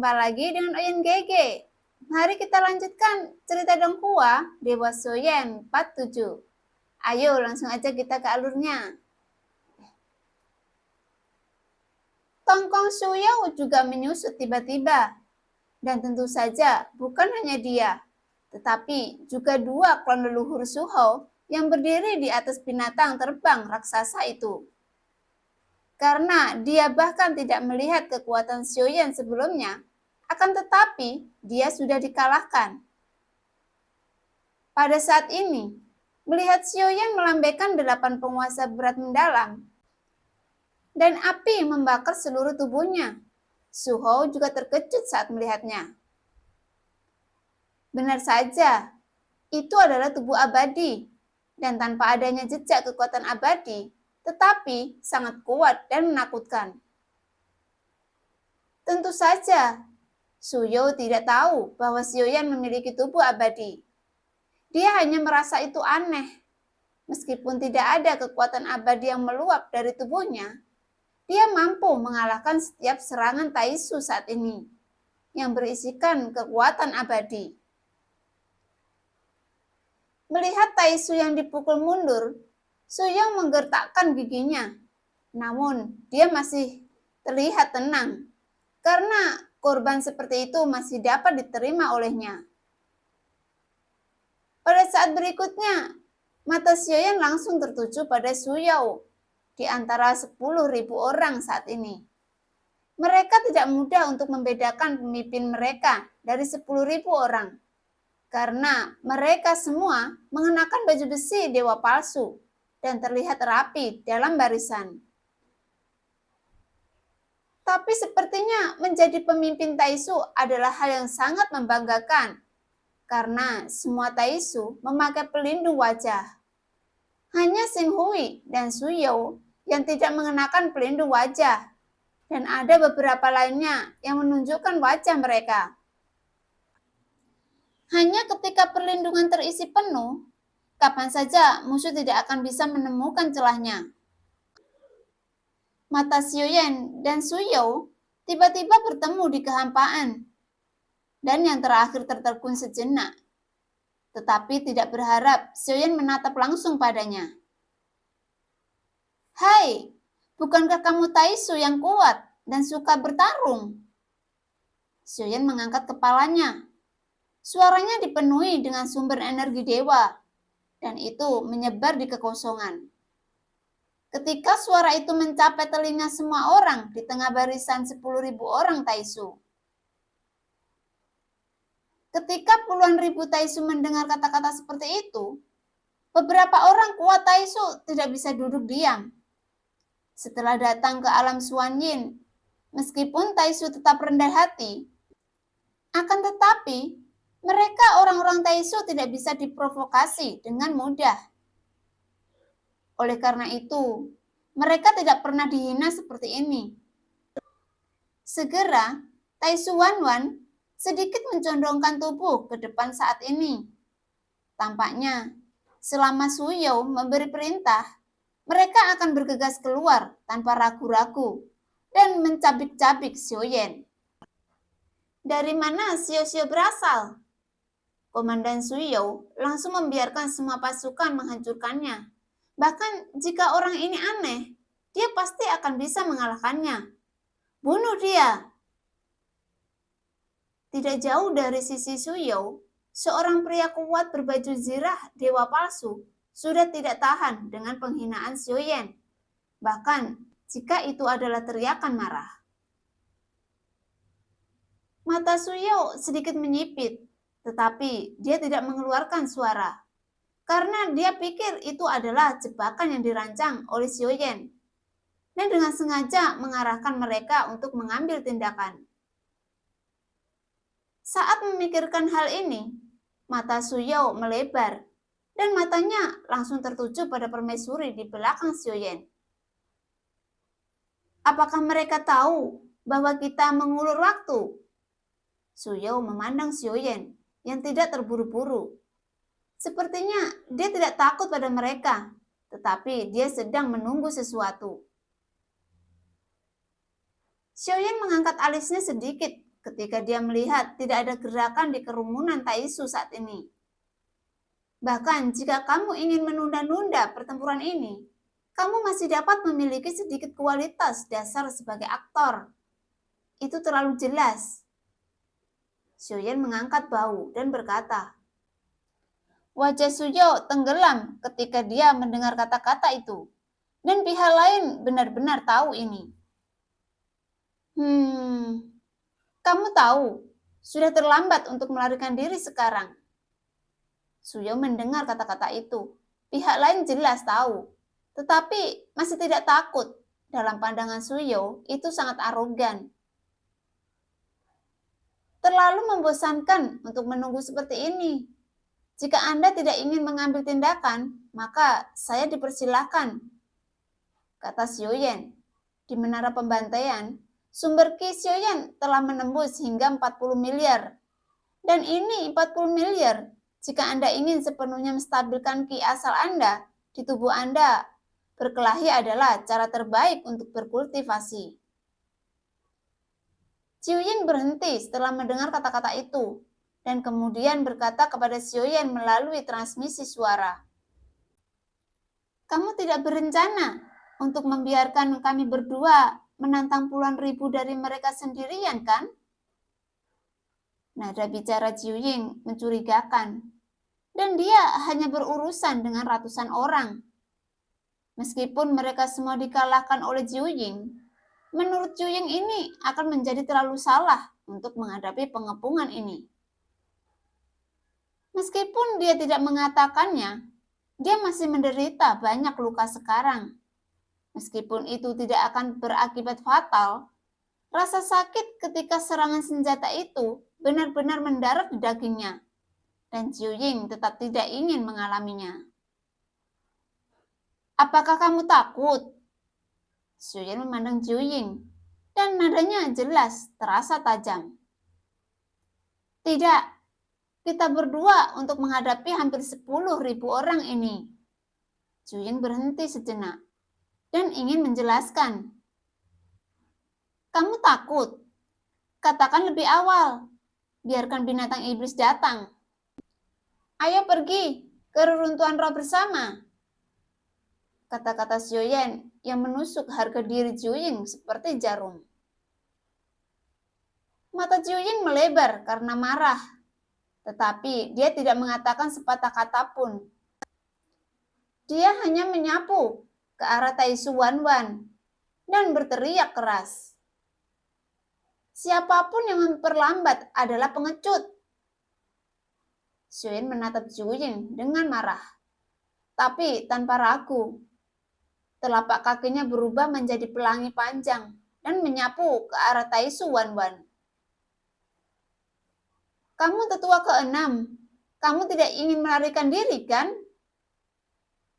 Jumpa lagi dengan Oyen Gege. Mari kita lanjutkan cerita Donghua Dewa Soyen Part 7. Ayo langsung aja kita ke alurnya. Tongkong Suyao juga menyusut tiba-tiba. Dan tentu saja bukan hanya dia, tetapi juga dua klon leluhur Suho yang berdiri di atas binatang terbang raksasa itu. Karena dia bahkan tidak melihat kekuatan Xiaoyan sebelumnya, akan tetapi dia sudah dikalahkan. Pada saat ini, melihat Xiaoyan melambaikan 8 penguasa berat mendalam, dan api membakar seluruh tubuhnya, Suho juga terkejut saat melihatnya. Benar saja, itu adalah tubuh abadi, dan tanpa adanya jejak kekuatan abadi, tetapi sangat kuat dan menakutkan. Tentu saja, Suyo tidak tahu bahwa Xiaoyan memiliki tubuh abadi. Dia hanya merasa itu aneh. Meskipun tidak ada kekuatan abadi yang meluap dari tubuhnya, dia mampu mengalahkan setiap serangan Taisu saat ini, yang berisikan kekuatan abadi. Melihat Taisu yang dipukul mundur, Suyo menggertakkan giginya, namun dia masih terlihat tenang, karena korban seperti itu masih dapat diterima olehnya. Pada saat berikutnya, mata Xiaoyan langsung tertuju pada Suyao di antara 10.000 orang saat ini. Mereka tidak mudah untuk membedakan pemimpin mereka dari 10.000 orang, karena mereka semua mengenakan baju besi dewa palsu dan terlihat rapi dalam barisan. Tapi sepertinya menjadi pemimpin Taisu adalah hal yang sangat membanggakan, karena semua Taisu memakai pelindung wajah. Hanya Xing Hui dan Suyo yang tidak mengenakan pelindung wajah, dan ada beberapa lainnya yang menunjukkan wajah mereka. Hanya ketika perlindungan terisi penuh, kapan saja musuh tidak akan bisa menemukan celahnya. Mata Xiaoyan dan Suyo tiba-tiba bertemu di kehampaan, dan yang terakhir tertekun sejenak. Tetapi tidak berharap Xiaoyan menatap langsung padanya. Hai, bukankah kamu Taisu yang kuat dan suka bertarung? Xiaoyan mengangkat kepalanya. Suaranya dipenuhi dengan sumber energi dewa, dan itu menyebar di kekosongan. Ketika suara itu mencapai telinga semua orang di tengah barisan 10.000 orang Taisu. Ketika puluhan ribu Taisu mendengar kata-kata seperti itu, beberapa orang kuat Taisu tidak bisa duduk diam. Setelah datang ke alam Xuanyin, meskipun Taisu tetap rendah hati, akan tetapi mereka orang-orang Taisu tidak bisa diprovokasi dengan mudah. Oleh karena itu, mereka tidak pernah dihina seperti ini. Segera, Taisu Wanwan sedikit mencondongkan tubuh ke depan saat ini. Tampaknya, selama Suyo memberi perintah, mereka akan bergegas keluar tanpa ragu-ragu dan mencabik-cabik Xiaoyan. Dari mana Xiao-Xiao berasal? Komandan Suyo langsung membiarkan semua pasukan menghancurkannya. Bahkan jika orang ini aneh, dia pasti akan bisa mengalahkannya. Bunuh dia! Tidak jauh dari sisi Suyo, seorang pria kuat berbaju zirah dewa palsu sudah tidak tahan dengan penghinaan Xiaoyan. Bahkan jika itu adalah teriakan marah. Mata Suyo sedikit menyipit, tetapi dia tidak mengeluarkan suara, karena dia pikir itu adalah jebakan yang dirancang oleh Xiaoyan, dan dengan sengaja mengarahkan mereka untuk mengambil tindakan. Saat memikirkan hal ini, mata Suyo melebar, dan matanya langsung tertuju pada permaisuri di belakang Xiaoyan. Apakah mereka tahu bahwa kita mengulur waktu? Suyo memandang Xiaoyan yang tidak terburu-buru. Sepertinya dia tidak takut pada mereka, tetapi dia sedang menunggu sesuatu. Xiaoyan mengangkat alisnya sedikit ketika dia melihat tidak ada gerakan di kerumunan Taisu saat ini. Bahkan jika kamu ingin menunda-nunda pertempuran ini, kamu masih dapat memiliki sedikit kualitas dasar sebagai aktor. Itu terlalu jelas. Xiuyan mengangkat bahu dan berkata. Wajah Suyo tenggelam ketika dia mendengar kata-kata itu. Dan pihak lain benar-benar tahu ini. Kamu tahu, sudah terlambat untuk melarikan diri sekarang. Suyo mendengar kata-kata itu. Pihak lain jelas tahu, tetapi masih tidak takut. Dalam pandangan Suyo, itu sangat arogan. Terlalu membosankan untuk menunggu seperti ini. Jika Anda tidak ingin mengambil tindakan, maka saya dipersilahkan, kata Xiuyan. Di menara pembantaian, sumber Qi Xiuyan telah menembus hingga 40 miliar. Dan ini 40 miliar jika Anda ingin sepenuhnya menstabilkan Qi asal Anda di tubuh Anda. Berkelahi adalah cara terbaik untuk berkultivasi. Xiuyan berhenti setelah mendengar kata-kata itu dan kemudian berkata kepada Xiuyan melalui transmisi suara. Kamu tidak berencana untuk membiarkan kami berdua menantang puluhan ribu dari mereka sendirian, kan? Nada bicara Xiuyan mencurigakan, dan dia hanya berurusan dengan ratusan orang. Meskipun mereka semua dikalahkan oleh Xiuyan, menurut Xiuyan ini akan menjadi terlalu salah untuk menghadapi pengepungan ini. Meskipun dia tidak mengatakannya, dia masih menderita banyak luka sekarang. Meskipun itu tidak akan berakibat fatal, rasa sakit ketika serangan senjata itu benar-benar mendarat di dagingnya, dan Xiuyan tetap tidak ingin mengalaminya. Apakah kamu takut? Xiuyan memandang Xiuyan, dan nadanya jelas terasa tajam. Tidak. Kita berdua untuk menghadapi hampir 10.000 orang ini. Xiuyan berhenti sejenak dan ingin menjelaskan. Kamu takut? Katakan lebih awal. Biarkan binatang iblis datang. Ayo pergi ke reruntuhan roh bersama. Kata-kata Xiuyan yang menusuk harga diri Xiuyan seperti jarum. Mata Xiuyan melebar karena marah. Tetapi dia tidak mengatakan sepatah kata pun. Dia hanya menyapu ke arah Taisu Wanwan dan berteriak keras. Siapapun yang memperlambat adalah pengecut. Xiuyan menatap Xiuyan dengan marah, tapi tanpa ragu. Telapak kakinya berubah menjadi pelangi panjang dan menyapu ke arah Taisu Wanwan. Kamu tetua ke-6. Kamu tidak ingin melarikan diri, kan?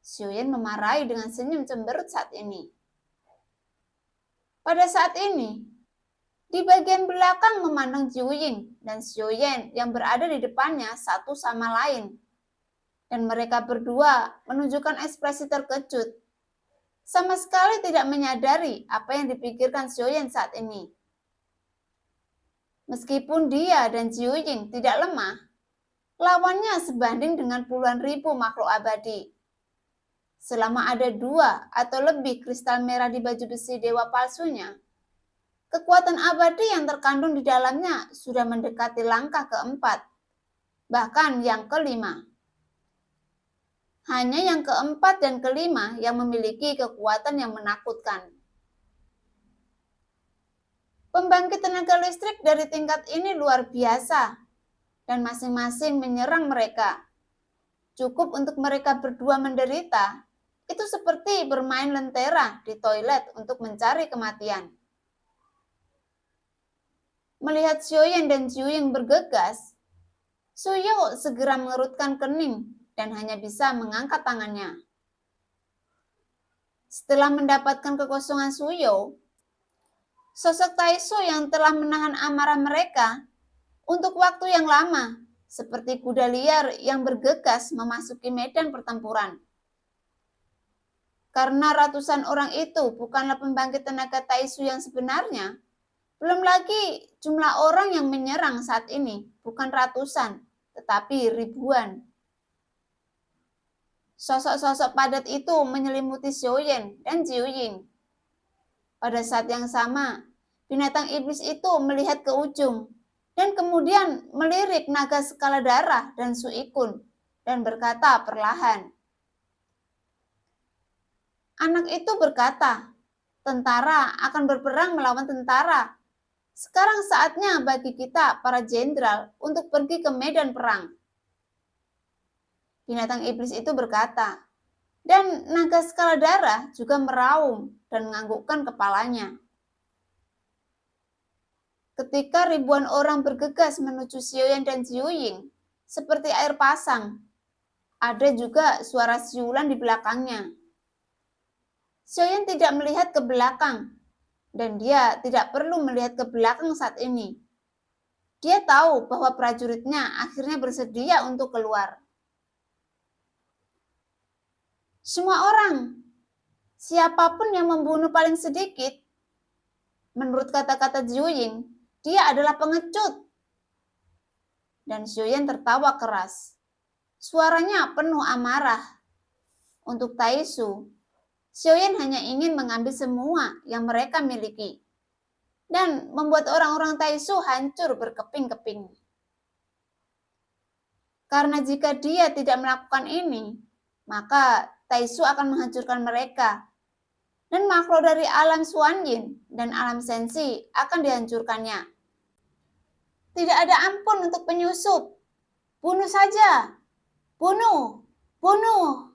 Xiuyan memarahi dengan senyum cemberut saat ini. Pada saat ini, di bagian belakang memandang Xiuyan dan Xiuyan yang berada di depannya satu sama lain. Dan mereka berdua menunjukkan ekspresi terkejut. Sama sekali tidak menyadari apa yang dipikirkan Xiuyan saat ini. Meskipun dia dan Xiuyan tidak lemah, lawannya sebanding dengan puluhan ribu makhluk abadi. Selama ada 2 atau lebih kristal merah di baju besi dewa palsunya, kekuatan abadi yang terkandung di dalamnya sudah mendekati langkah keempat, bahkan yang kelima. Hanya yang keempat dan kelima yang memiliki kekuatan yang menakutkan. Pembangkit tenaga listrik dari tingkat ini luar biasa, dan masing-masing menyerang mereka. Cukup untuk mereka berdua menderita, itu seperti bermain lentera di toilet untuk mencari kematian. Melihat Xiuyan dan Xiuyan bergegas, Suyo segera mengerutkan kening dan hanya bisa mengangkat tangannya. Setelah mendapatkan kekosongan Suyo, sosok Taisu yang telah menahan amarah mereka untuk waktu yang lama, seperti kuda liar yang bergegas memasuki medan pertempuran. Karena ratusan orang itu bukanlah pembangkit tenaga Taisu yang sebenarnya, Belum lagi jumlah orang yang menyerang saat ini bukan ratusan, tetapi ribuan. Sosok-sosok padat itu menyelimuti Xiaoyan dan Jiuying. Pada saat yang sama, binatang iblis itu melihat ke ujung dan kemudian melirik naga skala darah dan Suikun dan berkata perlahan. Anak itu berkata, tentara akan berperang melawan tentara. Sekarang saatnya bagi kita, para jenderal, untuk pergi ke medan perang. Binatang iblis itu berkata, dan naga skala darah juga meraung dan menganggukkan kepalanya. Ketika ribuan orang bergegas menuju Xiaoyan dan Jiuying, seperti air pasang, ada juga suara siulan di belakangnya. Xiaoyan tidak melihat ke belakang, dan dia tidak perlu melihat ke belakang saat ini. Dia tahu bahwa prajuritnya akhirnya bersedia untuk keluar. Semua orang, siapapun yang membunuh paling sedikit, menurut kata-kata Jiuying, dia adalah pengecut. Dan Xiaoyan tertawa keras. Suaranya penuh amarah. Untuk Taisu, Xiaoyan hanya ingin mengambil semua yang mereka miliki dan membuat orang-orang Taisu hancur berkeping-keping. Karena jika dia tidak melakukan ini, maka Taisu akan menghancurkan mereka. Dan makhluk dari alam Xuanyin dan alam Sensi akan dihancurkannya. Tidak ada ampun untuk penyusup. Bunuh saja. Bunuh. Bunuh.